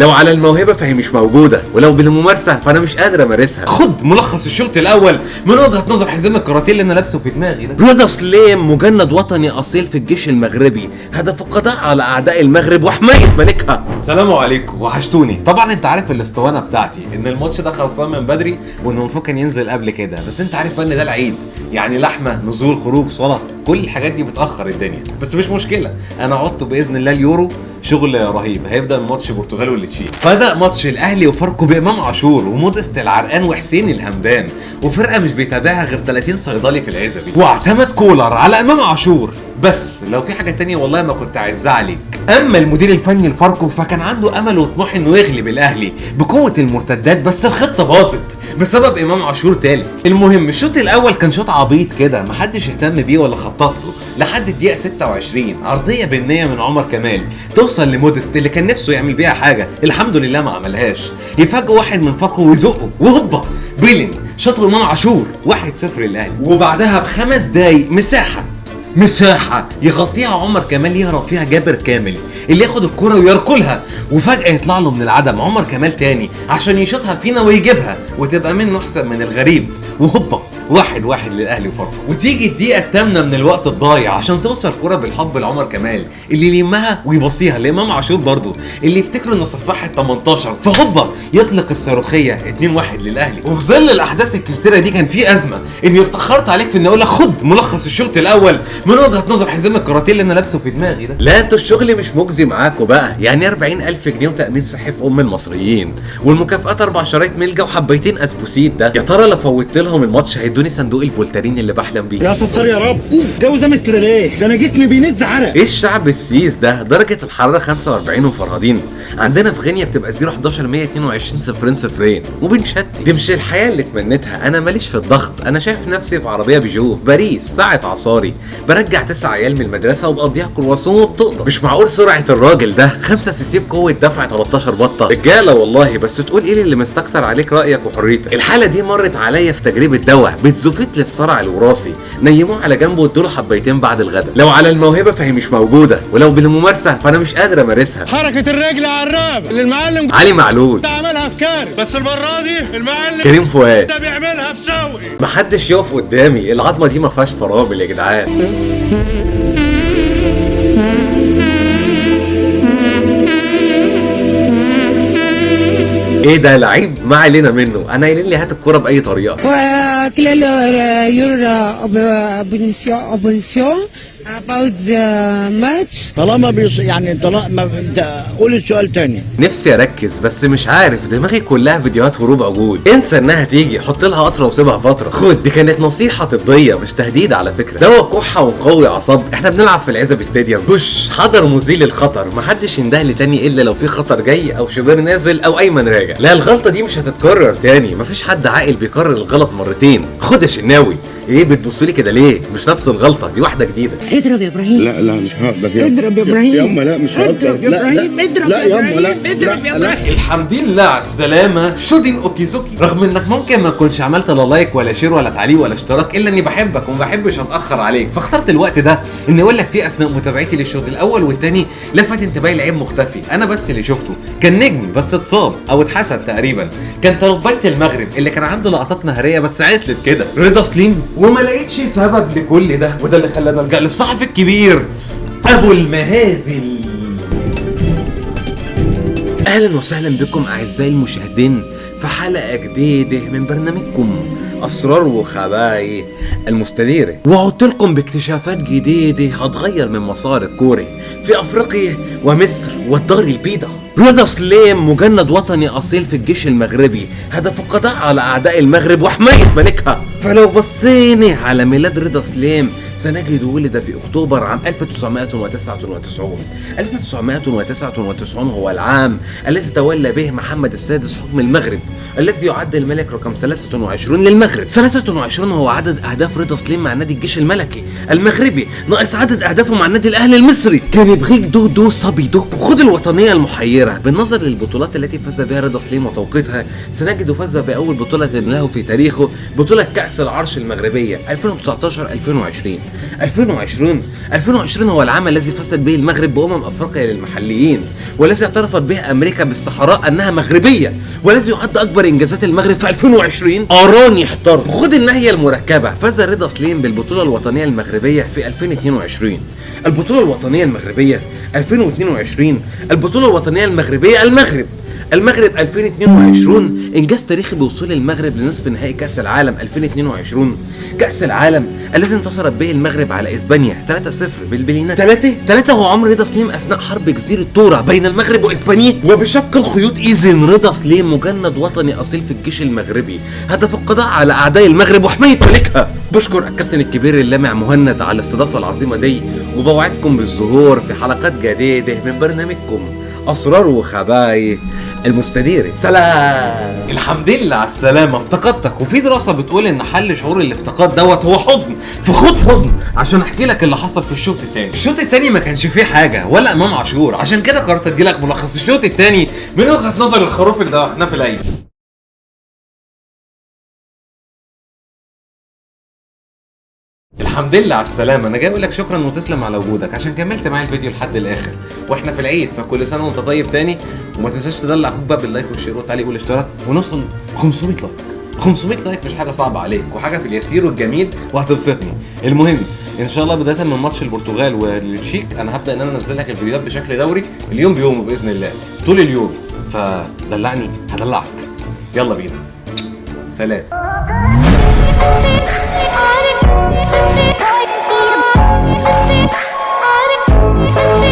لو على الموهبة فهي مش موجودة، ولو بالممارسة فأنا مش قادر أمارسها. خد ملخص الشوط الأول من وجهة نظر حزام الكاراتيه اللي أنا لابسه في دماغي ده. رضا سليم مجند وطني أصيل في الجيش المغربي، هدف القضاء على أعداء المغرب وحماية ملكها. السلام عليكم، وحشتوني. طبعا أنت عارف الاسطوانة بتاعتي إن الماتش ده خلصان من بدري وإنه المفروض كان ينزل قبل كده، بس أنت عارف إن ده العيد، يعني لحمة، نزول، خروج، صلاة، كل الحاجات دي بتأخر الدنيا، بس مش مشكلة. أنا عدت بإذن الله اليورو شغل رهيب. هيبدا ماتش البرتغال والتشيك. بدا ماتش الاهلي وفاركو بامام عاشور ومودست العرقان وحسين الهمدان، وفرقه مش بيتابعها غير 30 صيدلي في العزبي، واعتمد كولر على امام عاشور. بس لو في حاجه تانية والله ما كنت عايزها عليك. اما المدير الفني لفاركو فكان عنده امل وطموح انه يغلب الاهلي بقوه المرتدات، بس الخطه باظت بسبب امام عاشور تالت. المهم الشوط الاول كان شوط عبيط كده محدش اهتم بيه ولا خطط له لحد الدقيقه 26، عرضيه بنيه من عمر كمال توصل لمودست اللي كان نفسه يعمل بيها حاجه، الحمد لله ما عملهاش. يفاجئ واحد من فاركو ويزقه وهوبا بيلين شاط امام عاشور 1-0 للاهلي. وبعدها بخمس دقايق مساحة يغطيها عمر كمال يهرب فيها جابر كامل اللي ياخد الكرة ويركلها، وفجأة يطلع له من العدم عمر كمال تاني عشان يشوطها فينا ويجيبها وتبقى منه احسن من الغريب، وهوبا 1-1 للاهلي وفاركو. وتيجي الدقيقة الثامنة من الوقت الضايع عشان توصل كرة بالحب لعمر كمال اللي يلمها ويبصيها لامام عاشور برضو اللي يفتكروا انه صفاحة 18، فهوبا يطلق الصاروخية 2-1 للاهلي. وفي ظل الاحداث الكتيرة دي كان في ازمة اني اتاخرت عليك في اني اقول لك خد ملخص الشوط الاول من وجهة نظر حزام الكاراتيه اللي انا لابسه في دماغي ده. لا انتوا الشغل مش مجزي معاكم بقى، يعني 40,000 جنيه وتأمين صحي في المصريين، والمكافآت 4 شرايط ملجا وحبيتين اسبوسيت. ده يا ترى لو فوتت لهم الماتش هيدوني صندوق الفولترين اللي بحلم بيه. يا ستار يا رب. جو زمت كده ليه؟ ده انا جسمي بينز عرق. ايه الشعب السيس ده؟ درجة الحرارة 45 ومفرهدين. عندنا في غينيا بتبقى 011 122 0 وبنشتي. دي مش الحياة اللي اتمنيتها. انا ماليش في الضغط، انا شايف نفسي في عربية بيجو في باريس ساعة عصاري برجع 9 عيال من المدرسة وبقضيها كرواسون وبتقدر. مش معقول سرعة الراجل ده 5 سي بقوة دفع 13 بطة. رجالة والله، بس تقول ايه اللي مستكتر عليك رأيك وحريتك. الحالة دي مرت عليا في تجربة دواء بتزوفت للصرع الوراثي، نيموه على جنبه وادوله حبيتين بعد الغداء. لو على الموهبة فهي مش موجودة، ولو بالممارسة فانا مش قادر امارسها. حركة الرجل على الرقبة اللي المعلم علي معلول ده عملها في كاري، بس المرة دي المعلم كريم فؤاد ده بيعملها في شوقي. محدش يقف قدامي، العظمة دي ما فيهاش فرامل يا جدعان. ايه ده لعيب ما علينا منه، انا قايلين لي هات الكرة باي طريقة. وكل your about the match. طالما يعني طالما انت قول السؤال تاني. نفسي اركز بس مش عارف، دماغي كلها فيديوهات هروب عجول. انسى انها تيجي، حط لها قطره وسيبها فتره. خد دي كانت نصيحه طبيه مش تهديد على فكره، دواء كحه ونقوي اعصاب. احنا بنلعب في العزبي ستاديوم، بوش حضر مزيل الخطر، محدش ينده لي تاني الا لو في خطر جاي او شبير نازل او ايمن راجع. لا الغلطه دي مش هتتكرر تاني، مفيش حد عاقل بيكرر الغلط مرتين. خد يا شناوي، ايه بتبصلي كده ليه؟ مش نفس الغلطه دي، واحده جديده. اضرب يا ابراهيم. لا مش هقدر يا اضرب يا ابراهيم. ياما لا مش هقدر. اضرب يا ابراهيم. اضرب لا يا ياما لا ابراهيم. اضرب يا ابراهيم. الحمد لله على السلامة شودين اوكيزوكي. رغم انك ممكن ما تكونش عملت لا لايك ولا شير ولا تعليق ولا اشتراك، الا اني بحبك وما بحبش اتاخر عليك، فاخترت الوقت ده اني اقول لك فيه اثناء متابعتي للشوط الاول والثاني لفت انتباهي لعيب مختفي انا بس اللي شفته، كان نجم بس اتصاب او اتحسد تقريبا. كان تربية المغرب اللي كان عنده لقطات نهاريه بس عطلت كده، رضا سليم. وما لقيتش سبب لكل ده، وده اللي خلاني الجا للصحفي الكبير ابو المهازل. اهلا وسهلا بكم اعزائي المشاهدين في حلقه جديده من برنامجكم اسرار وخبايا المستديره، وعدت لكم باكتشافات جديده هتغير من مسار الكوري في افريقيا ومصر والدار البيضاء. رضا سليم مجند وطني اصيل في الجيش المغربي، هدف القضاء على اعداء المغرب وحمايه ملكها. فلو بصينا على ميلاد رضا سليم سنجد ولد في اكتوبر عام 1999. 1999 هو العام الذي تولى به محمد السادس حكم المغرب، الذي يعد الملك رقم 23 للمغرب. 23 هو عدد اهداف رضا سليم مع نادي الجيش الملكي المغربي، ناقص عدد اهدافه مع النادي الاهلي المصري. كان يبغيك دو صبي دو. خد الوطنيه المحيره كبيرة. بالنظر للبطولات التي فاز بها رضا سليم وتوقيتها، سنجد فاز بأول بطولة له في تاريخه، بطولة كأس العرش المغربية 2019 2020 هو العام الذي فازت به المغرب بأمم أفريقيا للمحليين، والذي اعترفت به أمريكا بالصحراء أنها مغربية، والذي يعد أكبر إنجازات المغرب في 2020. أراني احتر. خد الناهية المركبة، فاز رضا سليم بالبطولة الوطنية المغربية في 2022. البطولة الوطنية المغربية 2022، البطولة الوطنية المغربية المغرب 2022 انجاز تاريخي بوصول المغرب لنصف نهائي كاس العالم 2022، كاس العالم الذي انتصرت به المغرب على اسبانيا 3-0 بالبلينات. 3 هو عمر رضا سليم اثناء حرب جزيره طورة بين المغرب واسبانيا. وبشق الخيوط اذن رضا سليم مجند وطني اصيل في الجيش المغربي، هدف القضاء على اعداء المغرب وحمايه ملكها. بشكر الكابتن الكبير اللامع مهند على الاستضافه العظيمه دي، وبوعدكم بالظهور في حلقات جديده من برنامجكم اسرار وخبايا المستديرة. سلام. الحمد لله على السلامة، افتقدتك. وفي دراسة بتقول ان حل شعور الافتقاد دوت هو حضن، فخد حضن عشان احكي لك اللي حصل في الشوط الثاني. الشوط الثاني ما كانش فيه حاجة ولا امام عاشور، عشان كده قررت ادي لك ملخص الشوط الثاني من وجهة نظر الخروف اللي ذبحناه في العيد. الحمد لله على السلامة. أنا جاي أقول لك شكرا وتسلم على وجودك عشان كملت معايا الفيديو لحد الآخر، وإحنا في العيد فكل سنة وأنت طيب تاني. وما تنساش تدلع أخوك بقى باللايك والشير والتعليق والاشتراك، ونوصل 500 لايك. 500 لايك مش حاجة صعبة عليك، وحاجة في اليسير والجميل وهتبسطني. المهم إن شاء الله بداية من ماتش البرتغال والتشيك أنا هبدأ إن أنا أنزل لك الفيديوهات بشكل دوري، اليوم بيومه بإذن الله طول اليوم، فدلعني هدلعك. يلا بينا، سلام. Are